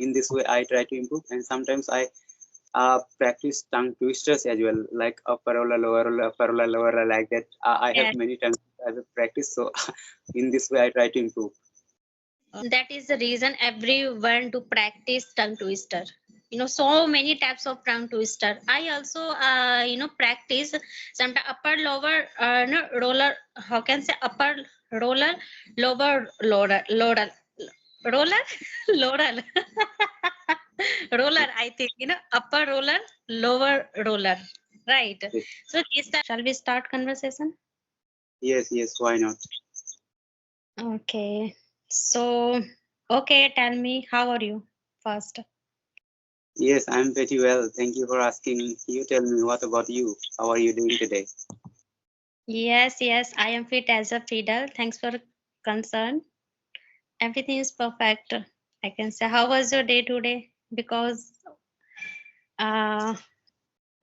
in this way I try to improve. And sometimes I practice tongue twisters as well, like upper roller, lower roller, upper roller, lower roller, like that. I have Yes, many times as a practice, so in this way I try to improve. that is the reason everyone to practice tongue twister. So many types of tongue twister. I also practice some upper lower no, roller. How can I say upper roller, lower roller, roller, roller, roller. I think upper roller, lower roller. Right. Yes, So this time, shall we start conversation? yes, why not? Okay. So, okay, tell me, how are you first? Yes, I'm pretty well. Thank you for asking. You tell me, what about you? How are you doing today? Yes, I am fit as a fiddle. Thanks for concern. Everything is perfect. I can say, how was your day today? Because, uh,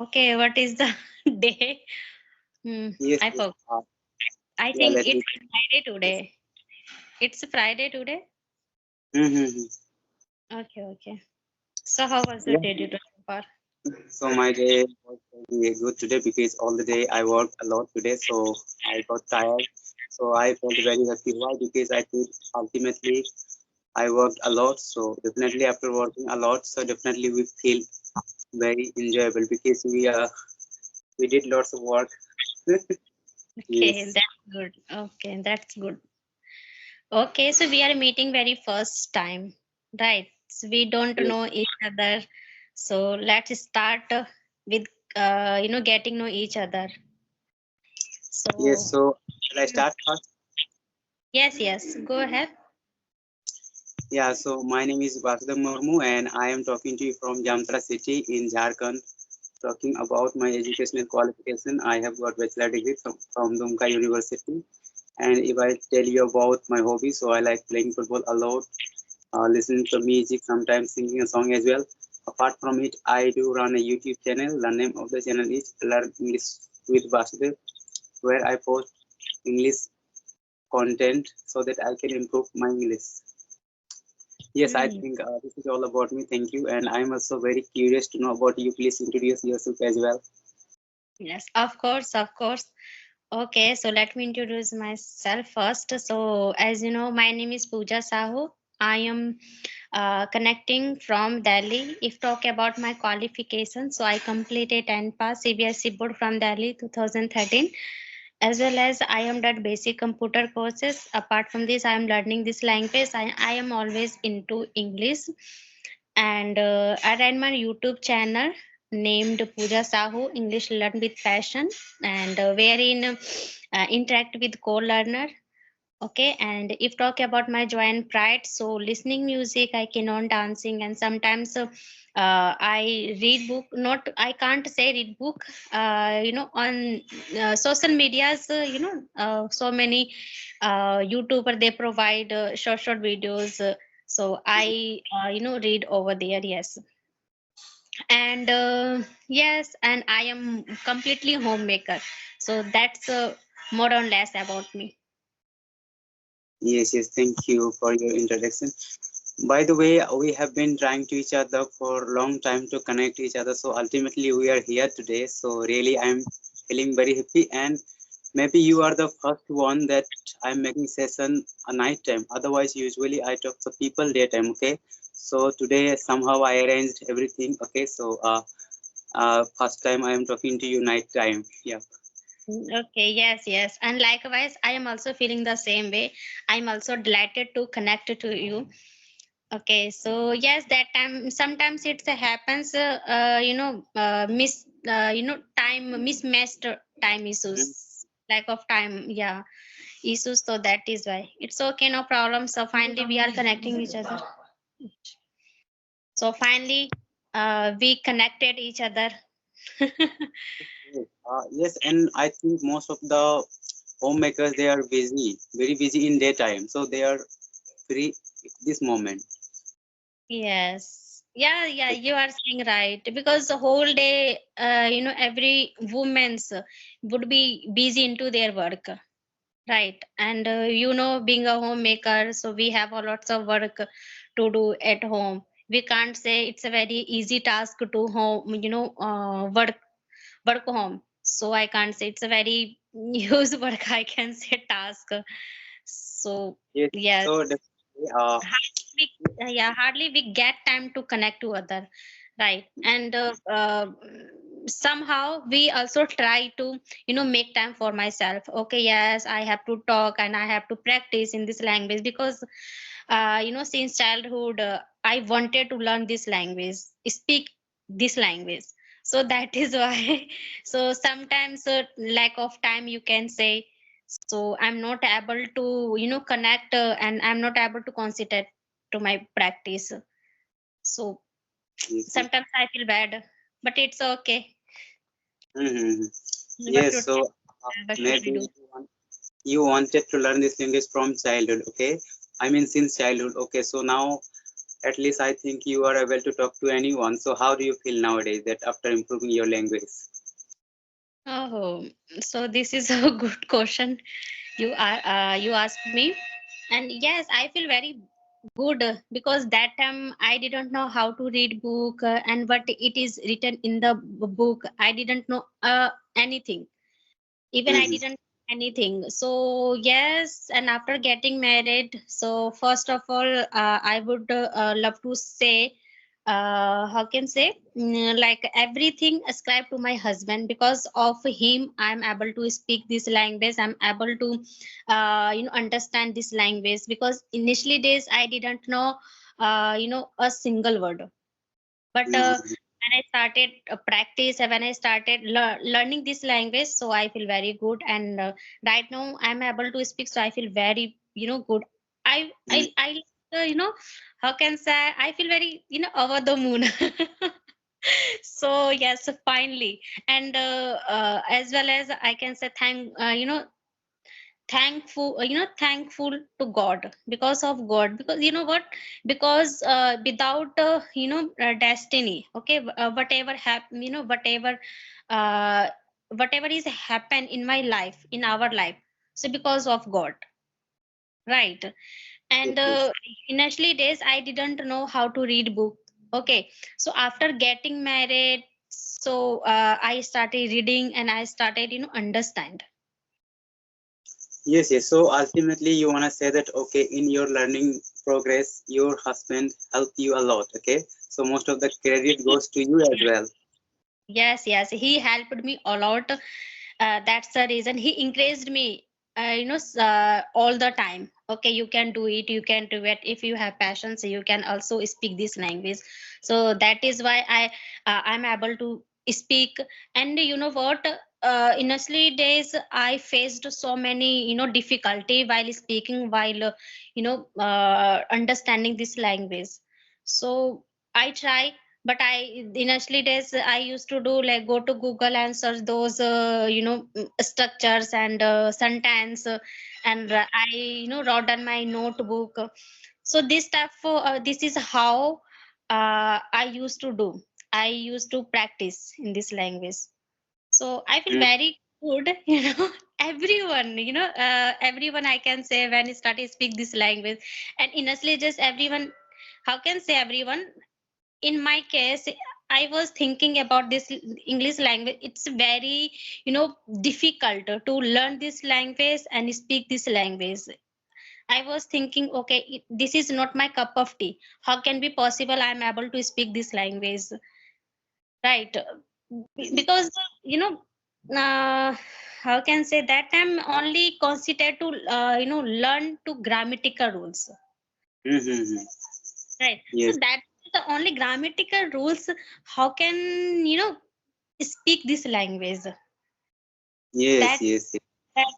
okay, what is the day? Yes, I yes. forgot. I Yeah, think let me. it's Friday today. It's Friday today. Mm-hmm. Okay. So, how was your Yeah. day today so far? So my day was very good today because all the day I worked a lot today, so I got tired. So I felt very happy. Why? Because I did ultimately I worked a lot. So definitely after working a lot, so definitely we feel very enjoyable because we did lots of work. Okay, Yes. that's good. Okay, that's good. Okay, so we are meeting very first time, right? So we don't Yes. know each other. So let's start with getting know each other. Yes. So So shall I start first? yes, go ahead. Yeah. So my name is Vasudham Murmu, and I am talking to you from Jamtara city in Jharkhand. Talking about my educational qualification, I have got bachelor degree from Dumka University. And if I tell you about my hobby, so I like playing football a lot, listening to music, sometimes singing a song as well. Apart from it, I do run a YouTube channel. The name of the channel is Learn English with Basudev, where I post English content so that I can improve my English. Yes, I Hmm. think this is all about me. Thank you. And I'm also very curious to know about you. Please introduce yourself as well. Yes, of course. Okay, so let me introduce myself first. So, as you know, my name is Pooja Sahu. I am connecting from Delhi. If talk about my qualifications, so I completed 10 pass CBSE board from Delhi 2013. As well as I am done basic computer courses. Apart from this, I am learning this language. I am always into English, and I ran my YouTube channel named Pooja Sahu English Learn with Passion, and wherein interact with co-learner. Okay, and if talk about my joy and pride, so listening music, I can on dancing, and sometimes I read book. Not I can't say read book. On social medias, so many YouTuber they provide short videos. So I read over there. Yes, and yes, and I am completely homemaker. So that's more or less about me. Yes, thank you for your introduction. By the way, we have been trying to each other for a long time to connect each other. So ultimately, we are here today. So really, I'm feeling very happy. And maybe you are the first one that I'm making session a night time. Otherwise, usually I talk to people daytime. Okay. So today somehow I arranged everything. Okay. So first time I am talking to you night time. Yeah. Okay, yes. And likewise, I am also feeling the same way. I'm also delighted to connect to you. Okay, so yes, that time sometimes it happens, time mismatched time Mm. issues, lack of time, yeah, issues. So that is why it's okay, no problem. So finally, we are connecting each other. So finally, we connected each other. Yes, and I think most of the homemakers they are busy, very busy in daytime. So they are free this moment. Yes. Yeah, you are saying right. Because the whole day, every woman's would be busy into their work, right? And being a homemaker, so we have a lots of work to do at home. We can't say it's a very easy task to home, work home. So I can't say it's a very huge work. I can say task. So Yes. yes, So definitely, hardly we, hardly we get time to connect to other, right? And somehow we also try to make time for myself. Okay, yes, I have to talk and I have to practice in this language because since childhood I wanted to learn this language, speak this language. So that is why so sometimes lack of time, you can say. So I'm not able to connect, and I'm not able to concentrate to my practice. So yes, yes. sometimes I feel bad, but it's okay. Mm-hmm. What Yes. should So what should we maybe do? you wanted to learn this language from childhood. Okay. I mean, since childhood. Okay. So now, at least I think you are able to talk to anyone. So how do you feel nowadays that after improving your language? Oh, so this is a good question you asked me. And yes, I feel very good, because that time I didn't know how to read book, and what it is written in the book. I didn't know anything. Even I Mm-hmm. didn't anything. So yes, and after getting married, so first of all, I would love to say, how can say, like everything ascribed to my husband. Because of him I'm able to speak this language, I'm able to understand this language. Because initially days I didn't know a single word. But Mm-hmm. when I started practice, and when I started learning this language, so I feel very good. And right now I'm able to speak, so I feel very good. I how can say, I feel very over the moon. So yes, finally. And as well as I can say thankful to God. Because of God, because you know what, because without destiny, okay, whatever happen, uh, whatever is happen in my life, in our life, so because of God, right? Yes, And yes. initially days I didn't know how to read book. Okay, so after getting married, so I started reading and I started understand. Yes, yes. So ultimately, you want to say that, okay, in your learning progress, your husband helped you a lot. Okay. So most of the credit goes to you as well. Yes, yes, he helped me a lot. That's the reason he encouraged me, all the time. Okay, you can do it, you can do it. If you have passion, so you can also speak this language. So that is why I'm able to speak. And you know what? Initially days, I faced so many difficulty while speaking, while understanding this language. So I try, but I initially days I used to do like go to Google and search those structures and sentence, and I wrote on my notebook. So this is how I used to do. I used to practice in this language. So I feel Mm. very good. Everyone, everyone, I can say, when I started speak this language. And initially just everyone, how can say everyone, in my case, I was thinking about this English language. It's very difficult to learn this language and speak this language. I was thinking, okay, this is not my cup of tea. How can be possible I am able to speak this language, right? Because how can say, that I'm only considered to learn to grammatical rules. Mm-hmm. Right. So Yes, that is the only grammatical rules. How can speak this language? yes, That yes, yes.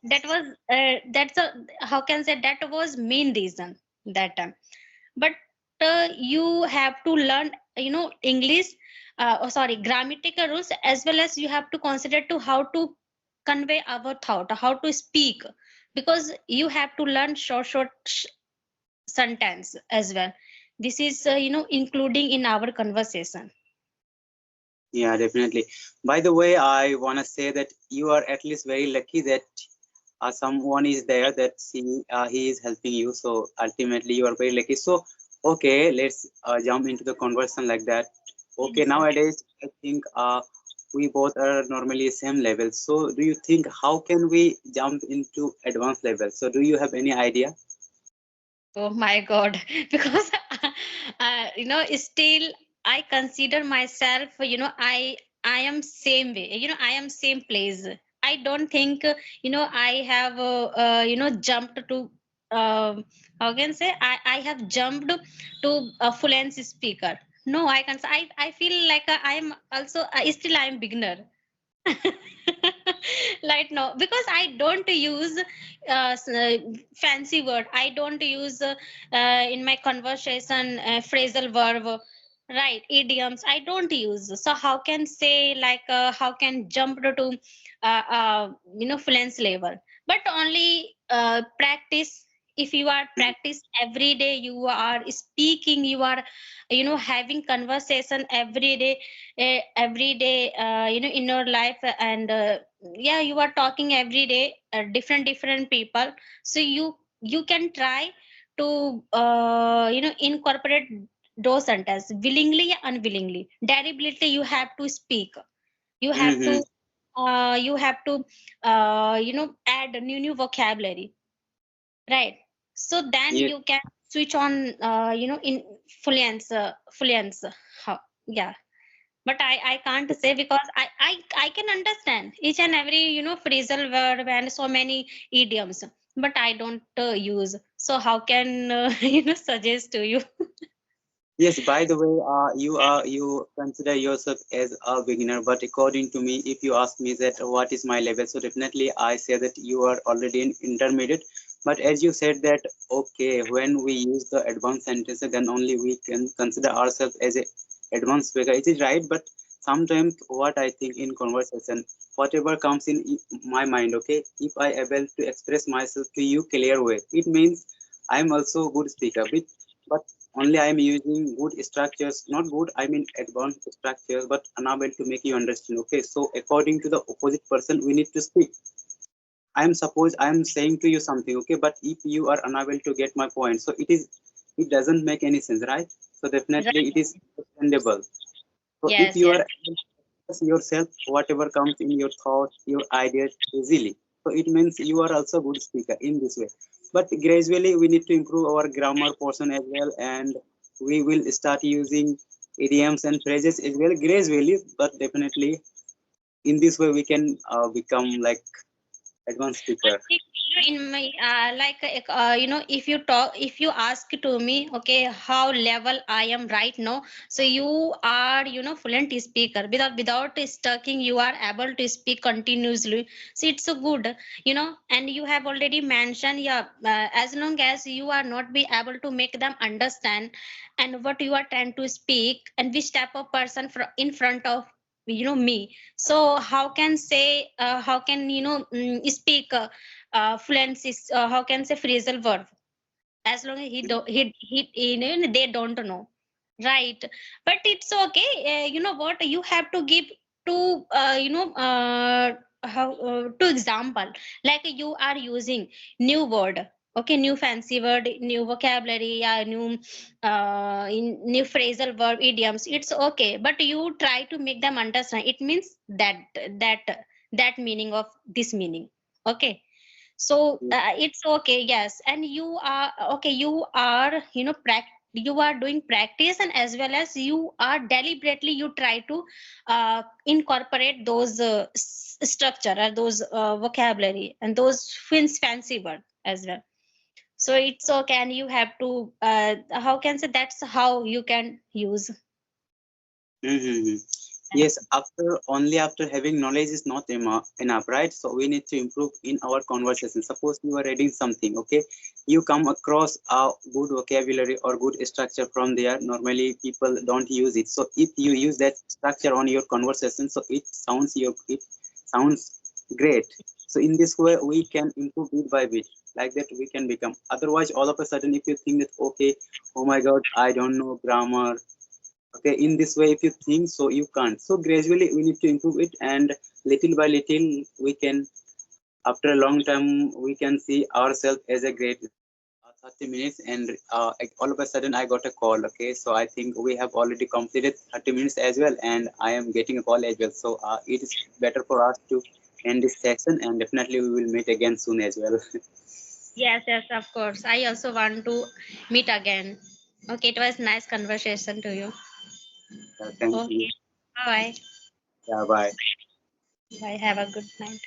that was that's a, how can say, that was main reason that time. But you have to learn English. Sorry, grammatical rules, as well as you have to consider to how to convey our thought, how to speak. Because you have to learn short sentence as well. This is including in our conversation. Yeah, definitely. By the way, I want to say that you are at least very lucky that someone is there that he is helping you. So ultimately, you are very lucky. So Okay, let's jump into the conversation like that. Okay, Yes, yes. nowadays I think we both are normally same level. So do you think how can we jump into advanced level? So do you have any idea? Oh my God, because still I consider myself, I am same way, I am same place. I don't think, I have, jumped to, how can I say, I have jumped to a fluency speaker. No, I can't. I feel like I am also, still I am beginner. Like no, because I don't use fancy word. I don't use in my conversation phrasal verb, right? Idioms. I don't use. So how can say like how can jump to fluence level? But only practice. If you are practice every day, you are speaking. You are having conversation every day in your life, and yeah, you are talking every day different people. So you can try to incorporate those sentences willingly, unwillingly, deliberately. You have to speak. You have to Mm-hmm. add new vocabulary, right? So then Yes, you can switch on in fluence. How? Yeah, but I can't say because I can understand each and every phrasal verb and so many idioms, but I don't use. So how can suggest to you? yes. By the way, you consider yourself as a beginner, but according to me, if you ask me that what is my level, so definitely I say that you are already in intermediate. But as you said that, okay, when we use the advanced sentences, then only we can consider ourselves as a advanced speaker. It is right, but sometimes what I think in conversation, whatever comes in my mind, okay, if I able to express myself to you clear way, it means I'm also a good speaker. But only I am using good structures, not good, I mean advanced structures, but unable to make you understand. Okay, so according to the opposite person, we need to speak. I am suppose I am saying to you something, okay, but if you are unable to get my point, so it doesn't make any sense, right? So definitely it Right. is understandable. So if Yes, you yes. are able to express yourself, whatever comes in your thoughts, your ideas easily, so it means you are also a good speaker in this way. But gradually we need to improve our grammar portion as well, and we will start using idioms and phrases as well gradually. But definitely in this way we can become like advanced I speaker. think, in my if you talk, if you ask to me, okay, how level I am right now, so you are fluent speaker, without stucking, you are able to speak continuously. So it's so good, and you have already mentioned, yeah, as long as you are not be able to make them understand and what you are trying to speak and which type of person in front of me. So how can say how can speak fluency, how can say phrasal verb, as long as they don't know, right? But it's okay. You know what, you have to give two how two example, like you are using new word, okay, new fancy word, new vocabulary, yeah, new phrasal verb, idioms, it's okay, but you try to make them understand. It means that that meaning of this meaning, okay. So it's okay, yes, and you are okay, you are you are doing practice, and as well as you are deliberately you try to incorporate those structure or those vocabulary and those fancy word as well. So it's okay, and you have to how can say, that's how you can use. Mm-hmm. Yes, after having knowledge is not enough, right? So we need to improve in our conversation. Suppose you are reading something, okay? You come across a good vocabulary or good structure from there. Normally, people don't use it. So if you use that structure on your conversation, so it sounds great. So in this way, we can improve bit by bit. Like that, we can become. Otherwise, all of a sudden, if you think that okay, oh my God, I don't know grammar, okay, in this way if you think so you can't, so gradually we need to improve it, and little by little we can, after a long time we can see ourselves as a great speaker. 30 minutes, and all of a sudden I got a call. Okay, so I think we have already completed 30 minutes as well, and I am getting a call as well. So it is better for us to end this session, and definitely we will meet again soon as well. Yes, yes, of course. I also want to meet again. Okay, it was nice conversation to you. Thank you. Okay, bye. Yeah, bye. Bye. Have a good night.